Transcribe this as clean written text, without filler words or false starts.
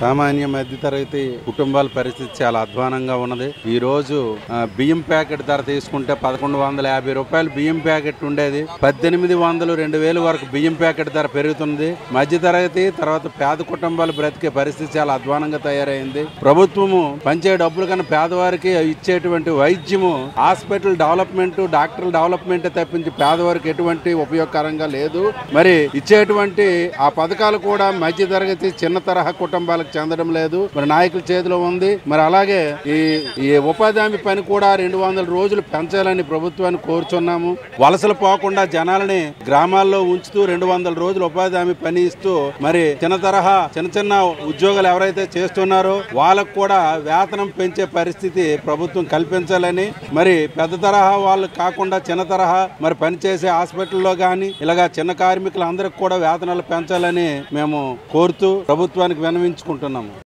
సామాన్య మధ్యతరగతి కుటుంబాల పరిస్థితి చాలా అధ్వానంగా ఉన్నది. ఈ రోజు బియ్యం ప్యాకెట్ ధర తీసుకుంటే 1150 రూపాయలు బియ్యం ప్యాకెట్ ఉండేది. 1800 2000 వరకు బియ్యం ప్యాకెట్ ధర పెరుగుతుంది. మధ్యతరగతి తర్వాత పేద కుటుంబాలు బ్రతికే పరిస్థితి చాలా అధ్వానంగా తయారైంది. ప్రభుత్వము పంచే డబ్బులు కన్నా పేదవారికి ఇచ్చేటువంటి వైద్యము, హాస్పిటల్ డెవలప్మెంట్, డాక్టర్ల డెవలప్మెంట్ తప్పించి పేదవారికి ఎటువంటి ఉపయోగకరంగా లేదు. మరి ఇచ్చేటువంటి ఆ పథకాలు కూడా మధ్యతరగతి చిన్న తరహా కుటుంబాలకు చెందడం లేదు. మరి నాయకుల చేతిలో ఉంది. మరి అలాగే ఈ ఉపాధి హామీ పని కూడా 200 రోజులు పెంచాలని ప్రభుత్వాన్ని కోరుచున్నాము. వలసలు పోకుండా జనాలని గ్రామాల్లో ఉంచుతూ 200 రోజులు ఉపాధి హామీ పని ఇస్తూ మరి చిన్న ఉద్యోగాలు ఎవరైతే చేస్తున్నారో వాళ్ళకు కూడా వేతనం పెంచే పరిస్థితి ప్రభుత్వం కల్పించాలని, మరి పెద్ద తరహా వాళ్ళు కాకుండా చిన్న తరహా మరి పనిచేసే హాస్పిటల్లో కానీ ఇలాగా చిన్న కార్మికులందరికీ కూడా వేతనాలు పెంచాలని మేము కోరుతూ ప్రభుత్వానికి విన్నవించుకుంటున్నాము.